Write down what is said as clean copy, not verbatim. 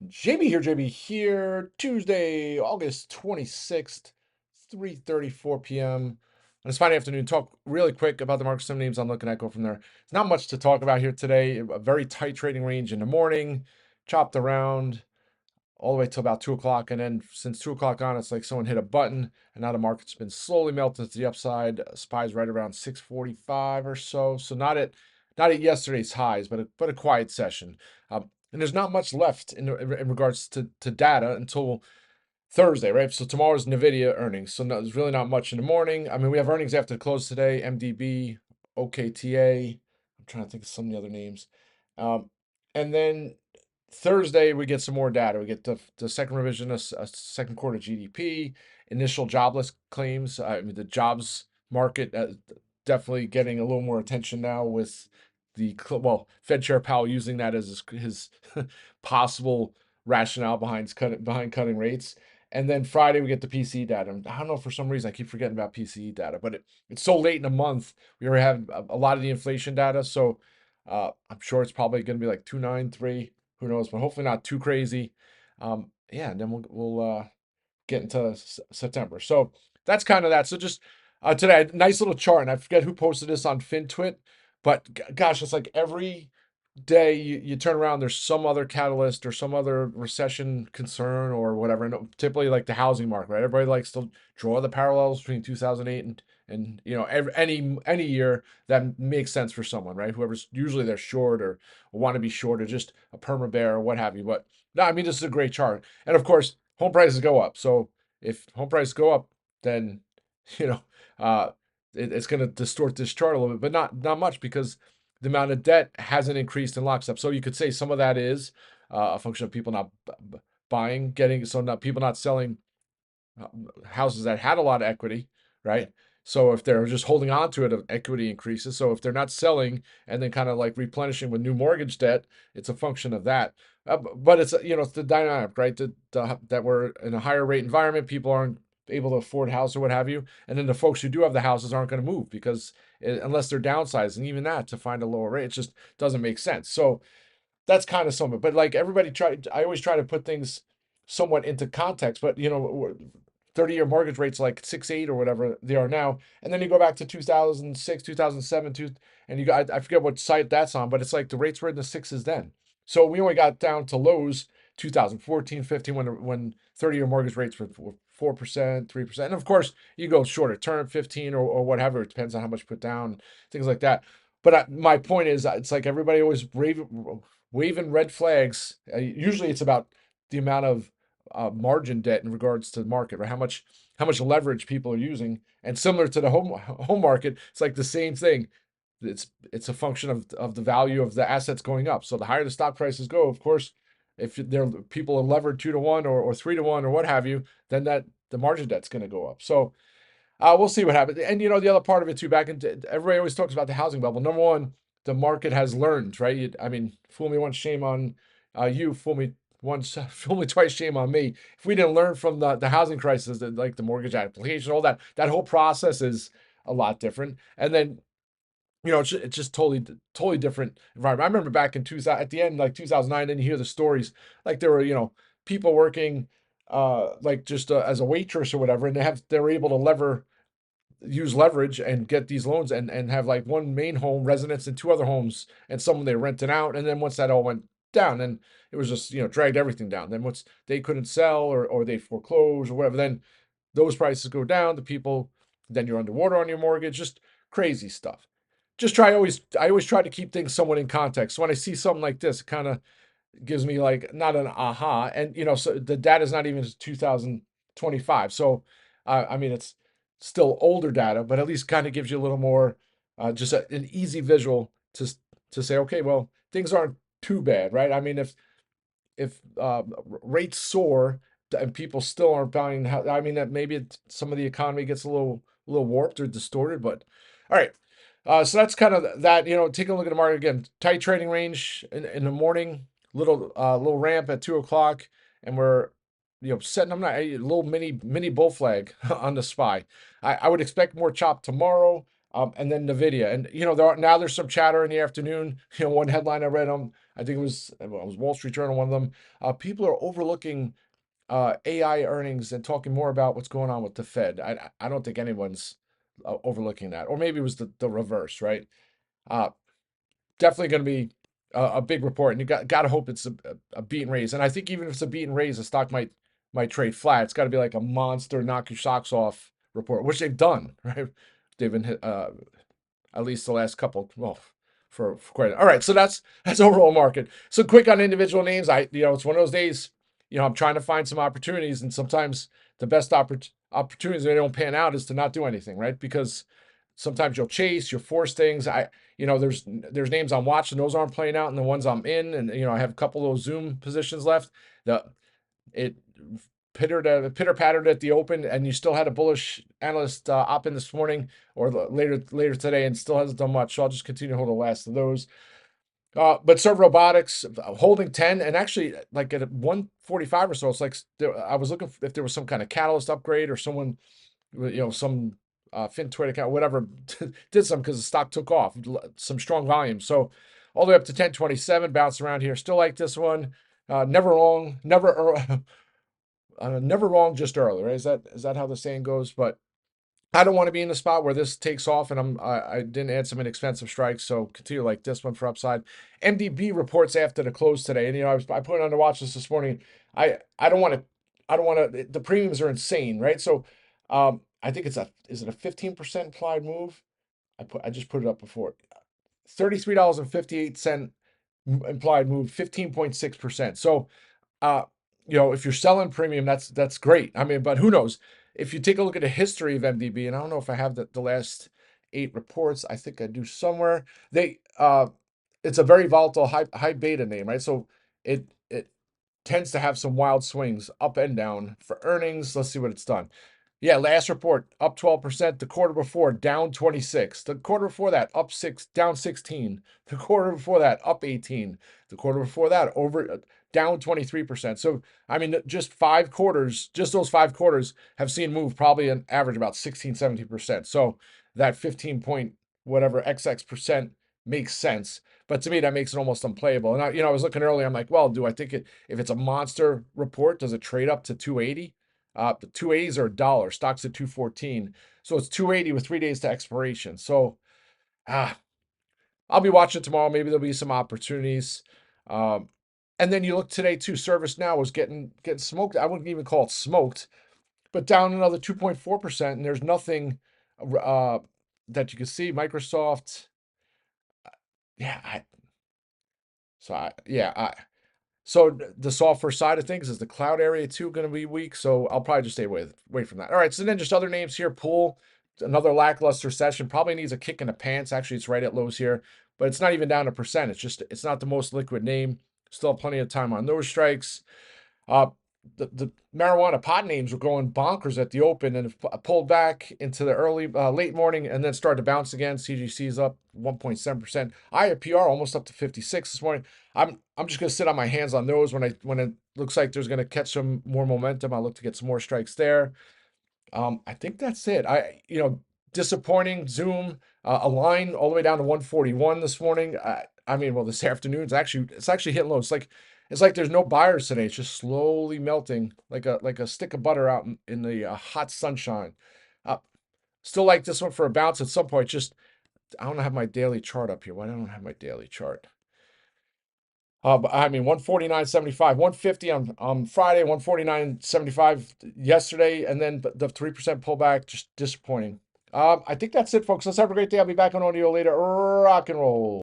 JB here, Tuesday, August 26th, 3:34 p.m. On this Friday afternoon, talk really quick about the market. Some names I'm looking at, go from there. There's not much to talk about here today. A very tight trading range in the morning, chopped around all the way till about 2 o'clock. And then since 2 o'clock on, it's like someone hit a button, and now the market's been slowly melting to the upside. SPY's right around 645 or so. So not at yesterday's highs, but a quiet session. And there's not much left in regards to data until Thursday, right? So tomorrow's Nvidia earnings. So no, there's really not much in the morning. I mean, we have earnings after the close today. MDB, OKTA. I'm trying to think of some of the other names. Um, and then Thursday we get some more data. We get the second revision of second quarter GDP, initial jobless claims. I mean, the jobs market definitely getting a little more attention now with Fed Chair Powell using that as his possible rationale behind cutting rates. And then Friday we get the PCE data. And I don't know, for some reason I keep forgetting about PCE data, but it's so late in the month. We already have a lot of the inflation data, so I'm sure it's probably going to be like 293. Who knows? But hopefully not too crazy. Yeah, and then we'll get into September. So that's kind of that. So just today, nice little chart, and I forget who posted this on FinTwit, but gosh, it's like every day you turn around, there's some other catalyst or some other recession concern or whatever. And typically like the housing market, right? Everybody likes to draw the parallels between 2008 and any year that makes sense for someone, right? Whoever's usually they're short or want to be short or just a perma bear or what have you. But no, I mean, this is a great chart. And of course, home prices go up. So if home prices go up, then you know uh it's going to distort this chart a little bit, but not much, because the amount of debt hasn't increased in lockstep. So you could say some of that is a function of people not buying, not people not selling uh, houses that had a lot of equity, right? So if they're just holding on to it, equity increases. So if they're not selling and then kind of like replenishing with new mortgage debt, it's a function of that. But it's it's the dynamic, right? That we're in a higher rate environment, people aren't able to afford a house or what have you, and then the folks who do have the houses aren't going to move because unless they're downsizing, even that to find a lower rate, it just doesn't make sense. So that's kind of something. But like I always try to put things somewhat into context. But 30-year mortgage rates like 6.8 or whatever they are now, and then you go back to 2006, 2007, and I forget what site that's on, but it's like the rates were in the sixes then. So we only got down to lows 2014, 15 when 30-year mortgage rates were 4%, 3%. And of course, you go shorter term, 15 or whatever. It depends on how much put down, things like that. But my point is, it's like everybody always waving red flags. Usually, it's about the amount of margin debt in regards to the market, right? How much leverage people are using, and similar to the home market, it's like the same thing. It's a function of the value of the assets going up. So the higher the stock prices go, of course, if people are levered 2 to 1 or 3 to 1 or what have you, then that the margin debt's going to go up. So we'll see what happens. And the other part of it too, everybody always talks about the housing bubble. Number one, the market has learned, right? I mean, fool me once, shame on you. Fool me once, fool me twice, shame on me. If we didn't learn from the housing crisis, like the mortgage application, all that whole process is a lot different. And then it's just totally different environment. I remember back in 2000, at the end, like 2009, and you hear the stories, like there were people working like just as a waitress or whatever, and they were able to use leverage and get these loans and have like one main home residence and two other homes and someone they rented out. And then once that all went down, then it was just dragged everything down. Then once they couldn't sell or they foreclose or whatever, then those prices go down. The people, then you're underwater on your mortgage. Just crazy stuff. I always try to keep things somewhat in context. So when I see something like this, it kind of gives me like not an aha. And so the data is not even 2025. So I mean, it's still older data, but at least kind of gives you a little more just an easy visual to say, okay, well, things aren't too bad, right? I mean, if rates soar and people still aren't buying, I mean, that maybe some of the economy gets a little warped or distorted. But all right, so that's kind of that. Taking a look at the market again, tight trading range in the morning, little ramp at 2 o'clock, and we're setting them a little mini bull flag on the SPY. I would expect more chop tomorrow. and then Nvidia. And now there's some chatter in the afternoon. One headline I read I think it was Wall Street Journal, one of them. People are overlooking AI earnings and talking more about what's going on with the Fed. I don't think anyone's overlooking that, or maybe it was the reverse, right? Uh, Definitely going to be a big report, and you got to hope it's a beat and raise. And I think even if it's a beat and raise, the stock might trade flat. It's got to be like a monster knock your socks off report, which they've done, right? They've been hit, at least the last couple. Well, for quite. All right, so that's overall market. So quick on individual names. It's one of those days. I'm trying to find some opportunities, and sometimes the best opportunities, if they don't pan out, is to not do anything, right? Because sometimes you'll chase, you'll force things. There's names I'm watching, those aren't playing out, and the ones I'm in, and I have a couple of those Zoom positions left. The it pitter pattered at the open, and you still had a bullish analyst op in this morning or later today, and still hasn't done much. So I'll just continue to hold the last of those. But SERV Robotics holding 10, and actually like at 145 or so, it's like I was looking if there was some kind of catalyst upgrade or someone, some FinTwit account, whatever, did some because the stock took off, some strong volume. So all the way up to 1027, bounce around here. Still like this one. Never wrong, never wrong, just early, right? Is that how the saying goes? But I don't want to be in the spot where this takes off, and I didn't add some inexpensive strikes, so continue like this one for upside. MDB reports after the close today, and I put it on the watch list this morning. I don't want to. The premiums are insane, right? So, I think is it a 15% implied move? I just put it up before. $33.58 implied move, 15.6%. So, uh, if you're selling premium, that's great. I mean, but who knows? If you take a look at the history of MDB, and I don't know if I have the last 8 reports, I think I do somewhere. It's a very volatile, high beta name, right? So it tends to have some wild swings up and down for earnings. Let's see what it's done. Yeah, last report up 12%. The quarter before down 26. The quarter before that up 6, down 16. The quarter before that up 18. The quarter before that down 23%. So I mean, just 5 quarters, just those 5 quarters have seen move probably an average about 16, 17%. So that 15 point whatever XX percent makes sense. But to me, that makes it almost unplayable. And I was looking earlier. I'm like, well, do I think if it's a monster report, does it trade up to 280? The 280s are $1. Stock's at 214. So it's 280 with 3 days to expiration. So I'll be watching tomorrow. Maybe there'll be some opportunities. Um, and then you look today too. ServiceNow was getting smoked. I wouldn't even call it smoked, but down another 2.4%. And there's nothing that you can see. Microsoft, yeah. So the software side of things is the cloud area too going to be weak. So I'll probably just stay away from that. All right. So then just other names here. Pool, another lackluster session. Probably needs a kick in the pants. Actually, it's right at lows here, but it's not even down a percent. It's not the most liquid name. Still plenty of time on those strikes. Uh, the marijuana pot names were going bonkers at the open and pulled back into the late morning and then started to bounce again. CGC is up 1.7%. IPR almost up to 56 this morning. I'm just going to sit on my hands on those when it looks like there's going to catch some more momentum. I'll look to get some more strikes there. I think that's it. Disappointing Zoom, a line all the way down to 141 this morning. This afternoon it's actually hitting low. It's like there's no buyers today. It's just slowly melting like a stick of butter out in the hot sunshine. Uh, Still like this one for a bounce at some point. Just I don't have my daily chart up here. Why don't I have my daily chart? 149.75, 150 on Friday, 149.75 yesterday, and then the 3% pullback, just disappointing. I think that's it, folks. Let's have a great day. I'll be back on audio later. Rock and roll.